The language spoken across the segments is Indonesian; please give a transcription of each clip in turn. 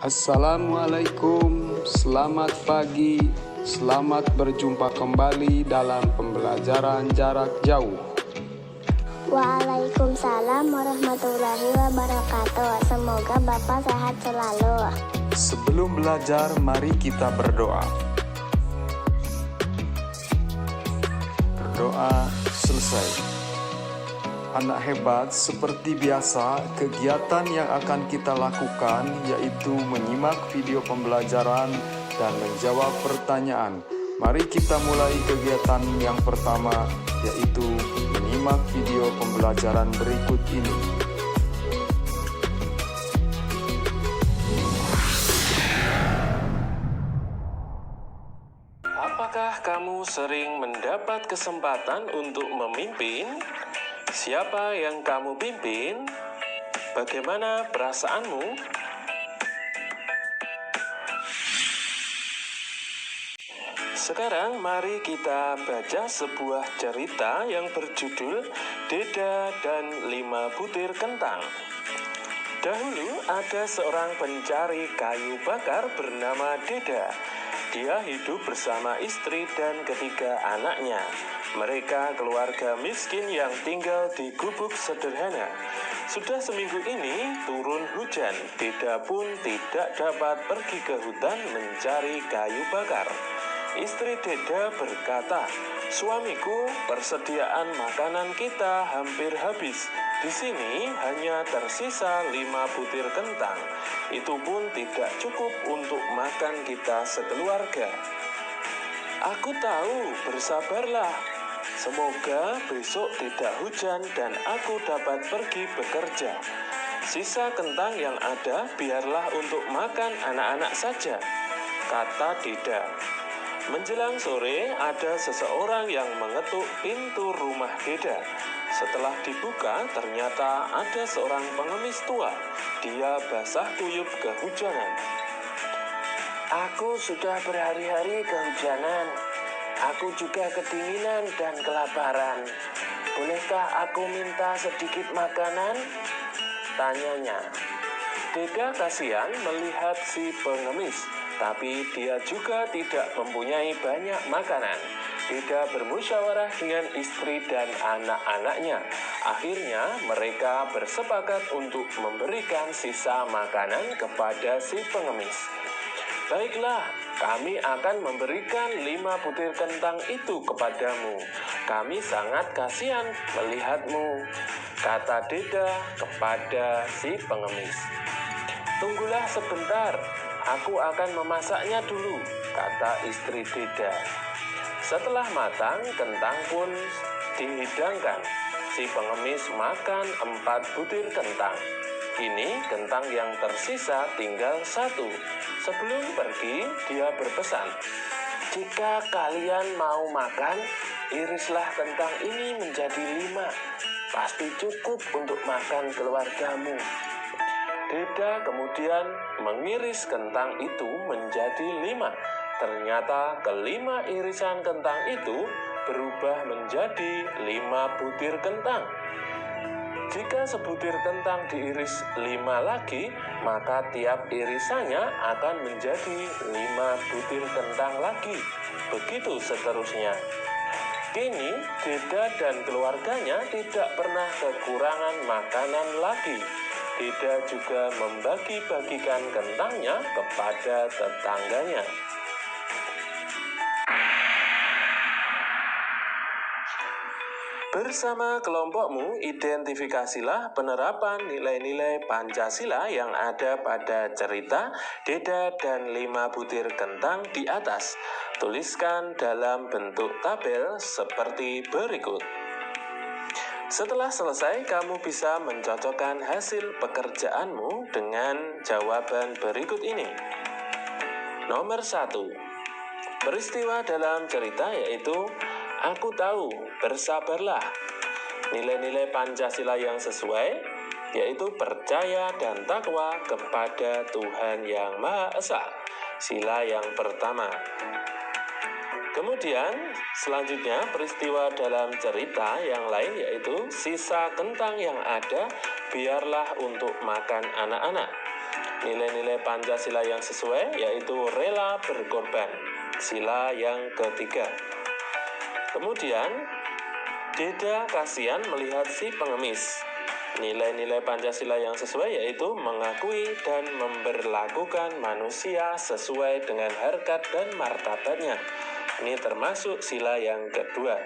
Assalamualaikum, selamat pagi, selamat berjumpa kembali dalam pembelajaran jarak jauh. Waalaikumsalam warahmatullahi wabarakatuh. Semoga Bapak sehat selalu. Sebelum belajar, mari kita berdoa. Berdoa selesai. Anak hebat, seperti biasa, kegiatan yang akan kita lakukan yaitu menyimak video pembelajaran dan menjawab pertanyaan. Mari kita mulai kegiatan yang pertama, yaitu menyimak video pembelajaran berikut ini. Apakah kamu sering mendapat kesempatan untuk memimpin? Siapa yang kamu pimpin? Bagaimana perasaanmu? Sekarang mari kita baca sebuah cerita yang berjudul Deda dan 5 Butir Kentang. Dahulu ada seorang pencari kayu bakar bernama Deda. Dia hidup bersama istri dan ketiga anaknya. Mereka keluarga miskin yang tinggal di gubuk sederhana. Sudah seminggu ini turun hujan. Deda pun tidak dapat pergi ke hutan mencari kayu bakar. Istri Deda berkata, "Suamiku, persediaan makanan kita hampir habis. Di sini hanya tersisa 5 butir kentang. Itu pun tidak cukup untuk makan kita sekeluarga." "Aku tahu, bersabarlah. Semoga besok tidak hujan dan aku dapat pergi bekerja. Sisa kentang yang ada biarlah untuk makan anak-anak saja," kata Deda. Menjelang sore, ada seseorang yang mengetuk pintu rumah Deda. Setelah dibuka, ternyata ada seorang pengemis tua. Dia basah kuyup kehujanan. "Aku sudah berhari-hari kehujanan. Aku juga kedinginan dan kelaparan. Bolehkah aku minta sedikit makanan?" tanyanya. Deda kasihan melihat si pengemis, tapi dia juga tidak mempunyai banyak makanan. Deda bermusyawarah dengan istri dan anak-anaknya. Akhirnya mereka bersepakat untuk memberikan sisa makanan kepada si pengemis. "Baiklah, kami akan memberikan 5 butir kentang itu kepadamu. Kami sangat kasihan melihatmu," kata Deda kepada si pengemis. "Tunggulah sebentar, aku akan memasaknya dulu," kata istri Deda. Setelah matang, kentang pun dihidangkan. Si pengemis makan 4 butir kentang. Kini kentang yang tersisa tinggal 1. Sebelum pergi, dia berpesan, "Jika kalian mau makan, irislah kentang ini menjadi 5. Pasti cukup untuk makan keluargamu." Deda kemudian mengiris kentang itu menjadi 5. Ternyata kelima irisan kentang itu berubah menjadi 5 butir kentang. Jika sebutir kentang diiris 5 lagi, maka tiap irisannya akan menjadi 5 butir kentang lagi. Begitu seterusnya. Kini, Deda dan keluarganya tidak pernah kekurangan makanan lagi. Deda juga membagi-bagikan kentangnya kepada tetangganya. Bersama kelompokmu, identifikasilah penerapan nilai-nilai Pancasila yang ada pada cerita Deda dan 5 butir kentang di atas. Tuliskan dalam bentuk tabel seperti berikut. Setelah selesai, kamu bisa mencocokkan hasil pekerjaanmu dengan jawaban berikut ini. Nomor 1. Peristiwa dalam cerita yaitu "Aku tahu, bersabarlah." Nilai-nilai Pancasila yang sesuai yaitu percaya dan takwa kepada Tuhan Yang Maha Esa. Sila yang pertama. Kemudian selanjutnya peristiwa dalam cerita yang lain yaitu sisa kentang yang ada biarlah untuk makan anak-anak. nilai-nilai Pancasila yang sesuai yaitu rela berkorban, sila yang ketiga. Kemudian, Deda kasihan melihat si pengemis. Nilai-nilai Pancasila yang sesuai yaitu mengakui dan memberlakukan manusia sesuai dengan harkat dan martabatnya. Ini termasuk sila yang kedua.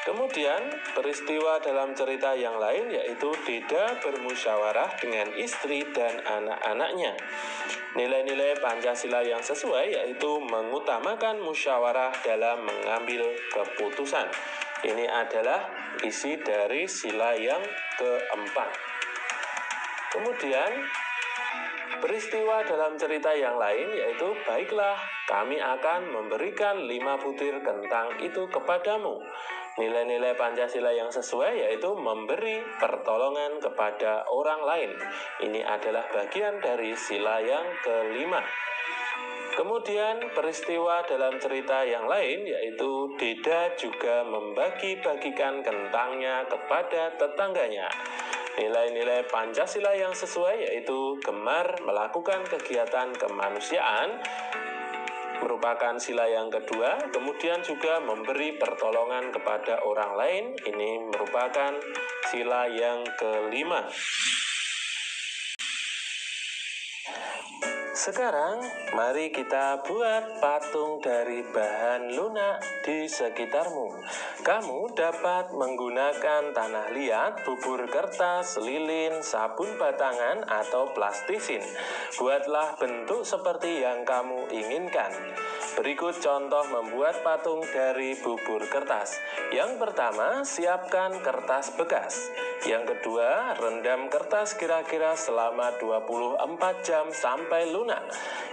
Kemudian, peristiwa dalam cerita yang lain yaitu Deda bermusyawarah dengan istri dan anak-anaknya. Nilai-nilai Pancasila yang sesuai yaitu mengutamakan musyawarah dalam mengambil keputusan. Ini adalah isi dari sila yang keempat. Kemudian, peristiwa dalam cerita yang lain yaitu, baiklah, kami akan memberikan 5 butir kentang itu kepadamu. Nilai-nilai Pancasila yang sesuai yaitu memberi pertolongan kepada orang lain. Ini adalah bagian dari sila yang kelima. Kemudian peristiwa dalam cerita yang lain yaitu Deda juga membagi-bagikan kentangnya kepada tetangganya. Nilai-nilai Pancasila yang sesuai yaitu gemar melakukan kegiatan kemanusiaan merupakan sila yang kedua, kemudian juga memberi pertolongan kepada orang lain, ini merupakan sila yang kelima. Sekarang, mari kita buat patung dari bahan lunak di sekitarmu. Kamu dapat menggunakan tanah liat, bubur kertas, lilin, sabun batangan, atau plastisin. Buatlah bentuk seperti yang kamu inginkan. Berikut contoh membuat patung dari bubur kertas. Yang pertama, siapkan kertas bekas. Yang kedua, rendam kertas kira-kira selama 24 jam sampai lunak.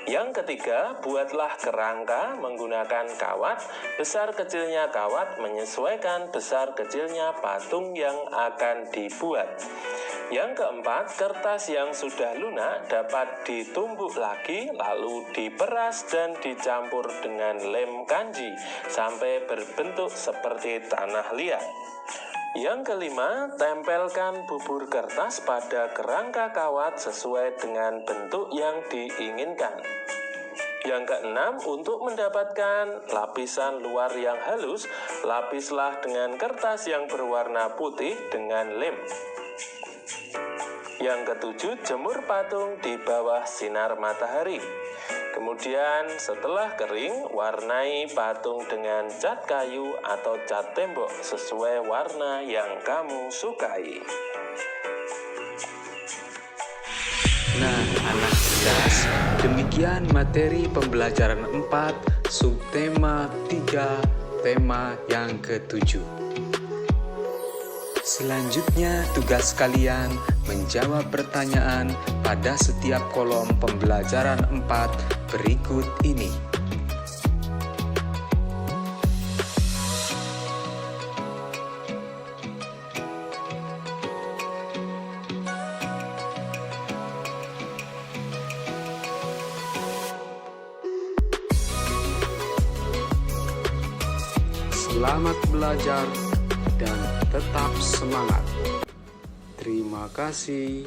Yang ketiga, buatlah kerangka menggunakan kawat. Besar kecilnya kawat menyesuaikan besar kecilnya patung yang akan dibuat. Yang keempat, kertas yang sudah lunak dapat ditumbuk lagi, lalu diperas dan dicampur dengan lem kanji sampai berbentuk seperti tanah liat. Yang kelima, tempelkan bubur kertas pada kerangka kawat sesuai dengan bentuk yang diinginkan. Yang keenam, untuk mendapatkan lapisan luar yang halus, lapislah dengan kertas yang berwarna putih dengan lem. Yang ketujuh, jemur patung di bawah sinar matahari. Kemudian setelah kering, warnai patung dengan cat kayu atau cat tembok sesuai warna yang kamu sukai. Nah, anak cerdas, demikian materi pembelajaran 4, subtema 3, tema yang ke-7. Selanjutnya, tugas kalian menjawab pertanyaan pada setiap kolom pembelajaran 4 berikut ini. Selamat belajar dan tetap semangat. Terima kasih.